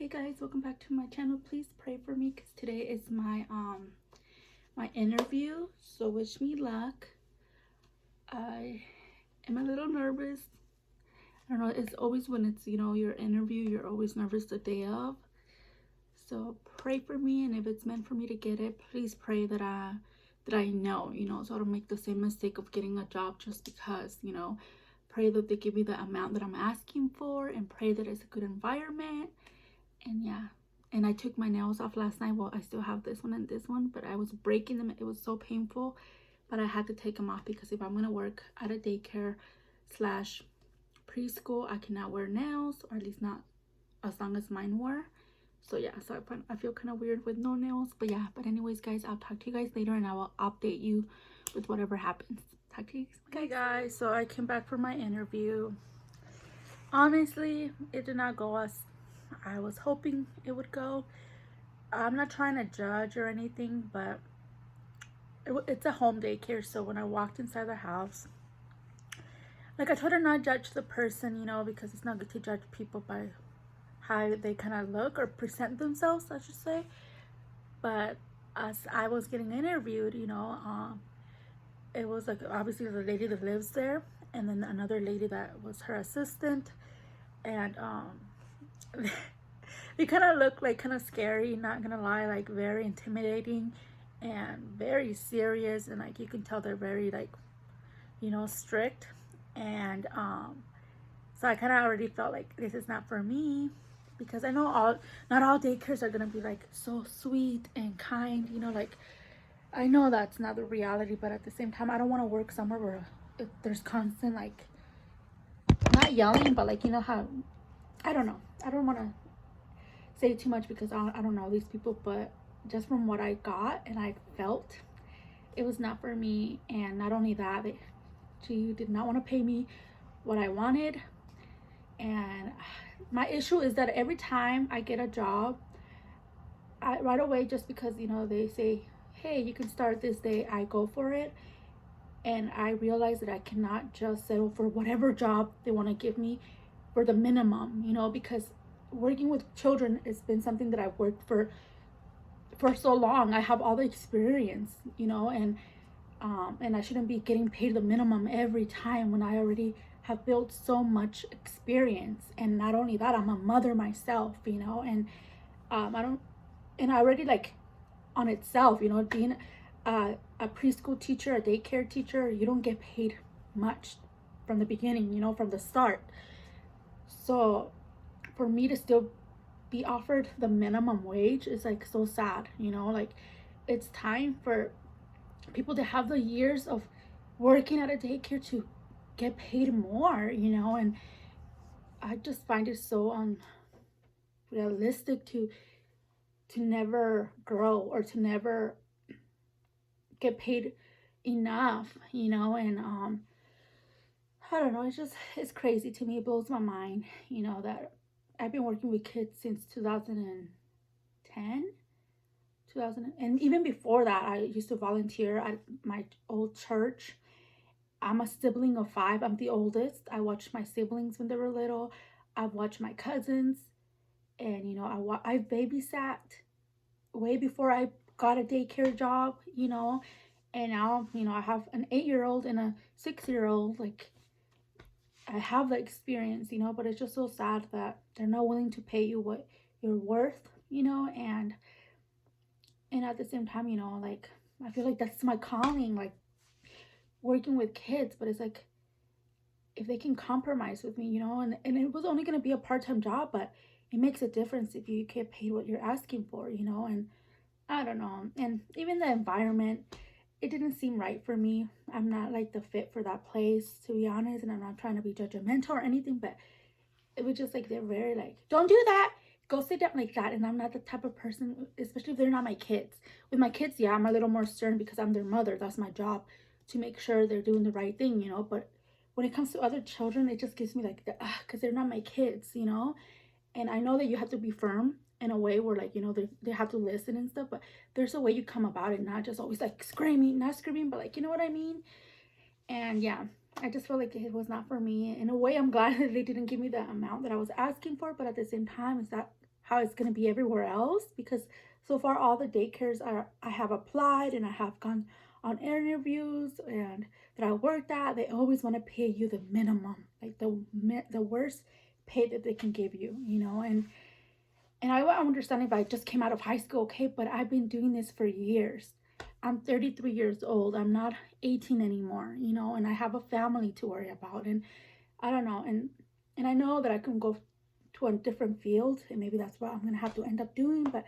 Hey guys, welcome back to my channel. Please pray for me because today is my interview. So wish me luck. I am a little nervous. I don't know, it's always when it's, your interview, you're always nervous the day of. So pray for me, and if it's meant for me to get it, please pray that I know, so I don't make the same mistake of getting a job just because, pray that they give me the amount that I'm asking for, and pray that it's a good environment. And yeah, and I took my nails off last night. Well, I still have this one and this one, but I was breaking them. It was so painful, but I had to take them off because if I'm gonna work at a daycare slash preschool, I cannot wear nails, or at least not as long as mine were. So yeah, so I feel kind of weird with no nails. But yeah, but anyways guys, I'll talk to you guys later, and I will update you with whatever happens. Talk to you guys. Okay guys, so I came back for my interview. Honestly, it did not go as I was hoping it would go. I'm not trying to judge or anything, but it's a home daycare. So when I walked inside the house, like, I try to not judge the person, because it's not good to judge people by how they kind of look or present themselves, I should say. But as I was getting interviewed, it was like obviously the lady that lives there, and then another lady that was her assistant, and they kind of look like kind of scary, not gonna lie, like very intimidating and very serious, and like you can tell they're very like strict. And so I kind of already felt like this is not for me, because I know not all daycares are gonna be like so sweet and kind, like I know that's not the reality, but at the same time I don't want to work somewhere where there's constant, like, not yelling, but like, how, I don't know, I don't want to say too much because I don't know these people, but just from what I got and I felt, it was not for me. And not only that, she did not want to pay me what I wanted. And my issue is that every time I get a job, right away, just because they say, hey, you can start this day, I go for it. And I realize that I cannot just settle for whatever job they want to give me for the minimum, because working with children has been something that I've worked for so long. I have all the experience, and I shouldn't be getting paid the minimum every time when I already have built so much experience. And not only that, I'm a mother myself, and I don't, and I already, like, on itself, being a preschool teacher, a daycare teacher, you don't get paid much from the beginning, from the start. So for me to still be offered the minimum wage is like so sad, like, it's time for people to have the years of working at a daycare to get paid more, and I just find it so unrealistic to never grow or to never get paid enough, and I don't know, it's crazy to me. It blows my mind, that I've been working with kids since 2010, and even before that, I used to volunteer at my old church. I'm a sibling of 5. I'm the oldest. I watched my siblings when they were little. I've watched my cousins, and I've babysat way before I got a daycare job, and now, I have an 8-year-old and a 6-year-old. Like, I have the experience, but it's just so sad that they're not willing to pay you what you're worth, and at the same time, like, I feel like that's my calling, like, working with kids. But it's like, if they can compromise with me, and it was only going to be a part-time job, but it makes a difference if you get paid what you're asking for, and I don't know. And even the environment, it didn't seem right for me. I'm not like the fit for that place, to be honest, and I'm not trying to be judgmental or anything, but it was just like, they're very like, don't do that, go sit down, like that. And I'm not the type of person, especially if they're not my kids. With my kids, yeah, I'm a little more stern because I'm their mother. That's my job, to make sure they're doing the right thing, but when it comes to other children, it just gives me like the because they're not my kids, and I know that you have to be firm in a way where, like, they have to listen and stuff, but there's a way you come about it, not just always like screaming, not screaming, but like, you know what I mean. And yeah, I just felt like it was not for me. In a way, I'm glad that they didn't give me the amount that I was asking for, but at the same time, is that how it's going to be everywhere else, because so far all the daycares I have applied and I have gone on interviews and that I worked at, they always want to pay you the minimum, like the worst pay that they can give you, you know. And I understand if I just came out of high school, okay, but I've been doing this for years. I'm 33 years old. I'm not 18 anymore, you know, and I have a family to worry about. And I don't know. And I know that I can go to a different field, and maybe that's what I'm going to have to end up doing. But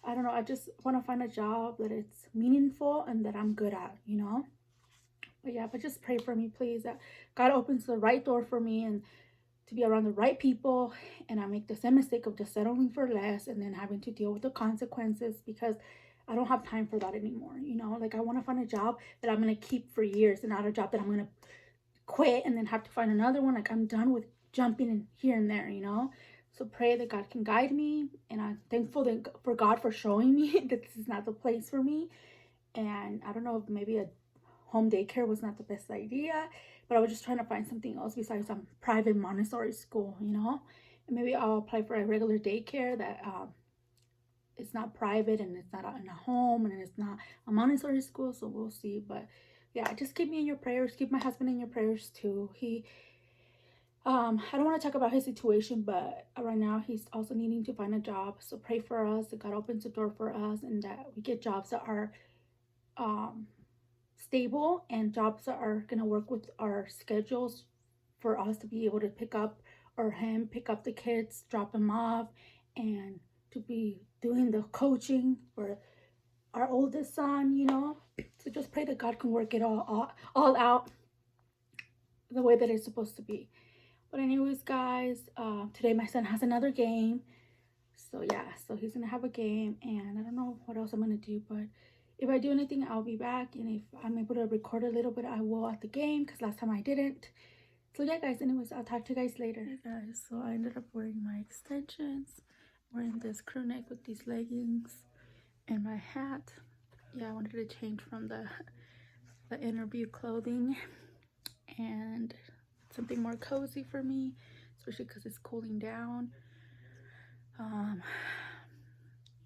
I don't know. I just want to find a job that it's meaningful and that I'm good at, you know? But yeah, but just pray for me, please, that God opens the right door for me and to be around the right people, and I make the same mistake of just settling for less and then having to deal with the consequences, because I don't have time for that anymore, you know? Like, I want to find a job that I'm going to keep for years and not a job that I'm going to quit and then have to find another one. Like, I'm done with jumping in here and there, you know? So pray that God can guide me, and I'm thankful for God for showing me that this is not the place for me. And I don't know if maybe a home daycare was not the best idea, but I was just trying to find something else besides some private Montessori school, you know? And maybe I'll apply for a regular daycare that it's not private and it's not in a home and it's not a Montessori school, so we'll see. But yeah, just keep me in your prayers. Keep my husband in your prayers too. I don't want to talk about his situation, but right now he's also needing to find a job. So pray for us that God opens the door for us and that we get jobs that are um, stable and jobs that are going to work with our schedules for us to be able to pick up, or him pick up the kids, drop them off, and to be doing the coaching for our oldest son, you know. So just pray that God can work it all out the way that it's supposed to be. But anyways, guys, today my son has another game. So yeah, so he's gonna have a game, and I don't know what else I'm gonna do, but if I do anything, I'll be back. And if I'm able to record a little bit, I will at the game, because last time I didn't. So yeah, guys, anyways, I'll talk to you guys later. Hey guys, so I ended up wearing my extensions, wearing this crew neck with these leggings, and my hat. Yeah, I wanted to change from the interview clothing and something more cozy for me, especially because it's cooling down.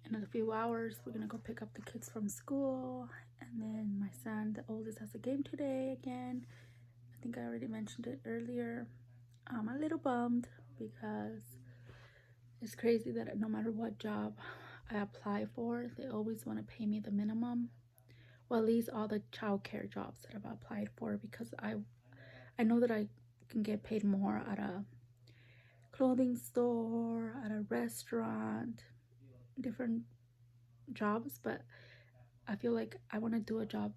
In a few hours, we're gonna go pick up the kids from school, and then my son, the oldest, has a game today again. I think I already mentioned it earlier. I'm a little bummed because it's crazy that no matter what job I apply for, they always want to pay me the minimum. Well, at least all the childcare jobs that I've applied for, because I know that I can get paid more at a clothing store, at a restaurant, different jobs, but I feel like I want to do a job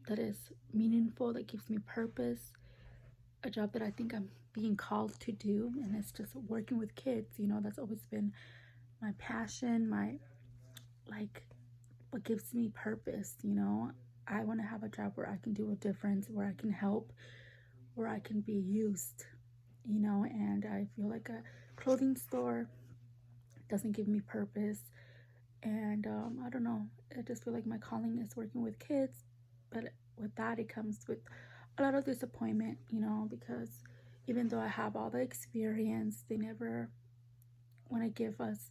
that is meaningful, that gives me purpose, a job that I think I'm being called to do, and it's just working with kids, you know. That's always been my passion, my, like, what gives me purpose, you know. I want to have a job where I can do a difference, where I can help, where I can be used, you know. And I feel like a clothing store doesn't give me purpose. And I don't know, I just feel like my calling is working with kids, but with that it comes with a lot of disappointment, you know, because even though I have all the experience, they never want to give us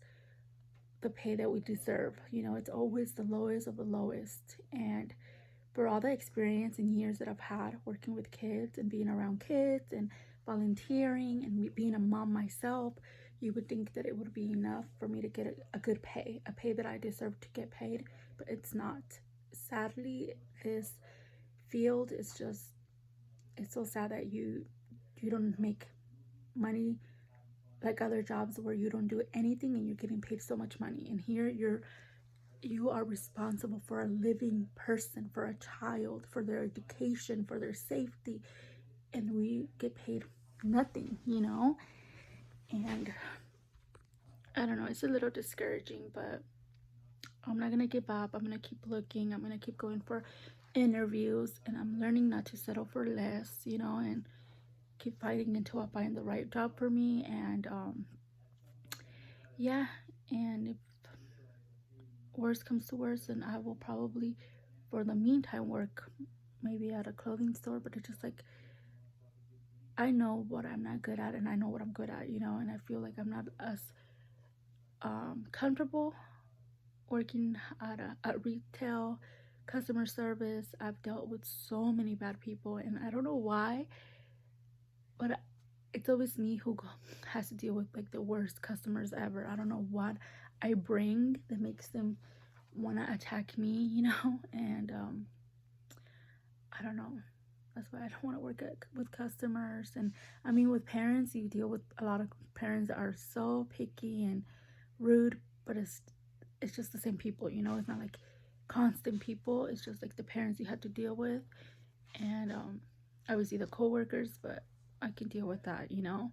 the pay that we deserve, you know. It's always the lowest of the lowest. And for all the experience and years that I've had working with kids and being around kids and volunteering and being a mom myself, you would think that it would be enough for me to get a good pay, a pay that I deserve to get paid, but it's not. Sadly, this field is just, it's so sad that you don't make money like other jobs where you don't do anything and you're getting paid so much money. And here you are responsible for a living person, for a child, for their education, for their safety, and we get paid nothing, you know. And I don't know, it's a little discouraging, but I'm not gonna give up. I'm gonna keep looking. I'm gonna keep going for interviews, and I'm learning not to settle for less, you know, and keep fighting until I find the right job for me. And yeah, and if worst comes to worst, then I will probably, for the meantime, work maybe at a clothing store. But it's just like, I know what I'm not good at, and I know what I'm good at, you know. And I feel like I'm not as comfortable working at retail, customer service. I've dealt with so many bad people, and I don't know why, but it's always me who has to deal with like the worst customers ever. I don't know what I bring that makes them want to attack me, you know, and I don't know. That's why I don't want to work with customers. And I mean, with parents, you deal with a lot of parents that are so picky and rude, but it's just the same people, you know. It's not like constant people. It's just like the parents you have to deal with, and obviously the coworkers, but I can deal with that, you know.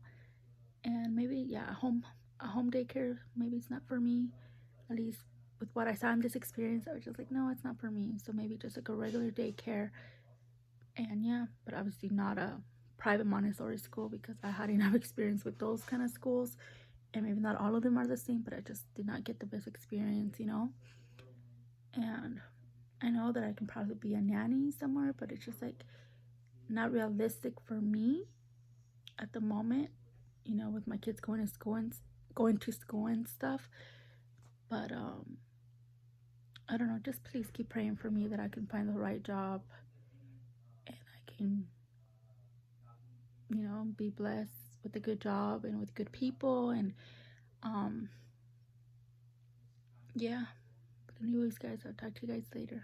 And maybe yeah, a home daycare, maybe it's not for me. At least with what I saw in this experience, I was just like, no, it's not for me. So maybe just like a regular daycare, and yeah, but obviously not a private Montessori school because I had enough experience with those kind of schools, and maybe not all of them are the same, but I just did not get the best experience, you know. And I know that I can probably be a nanny somewhere, but it's just like not realistic for me at the moment, you know, with my kids going to school and stuff. But I don't know, just please keep praying for me that I can find the right job and I can, you know, be blessed with a good job and with good people and um yeah. But anyways, guys, I'll talk to you guys later.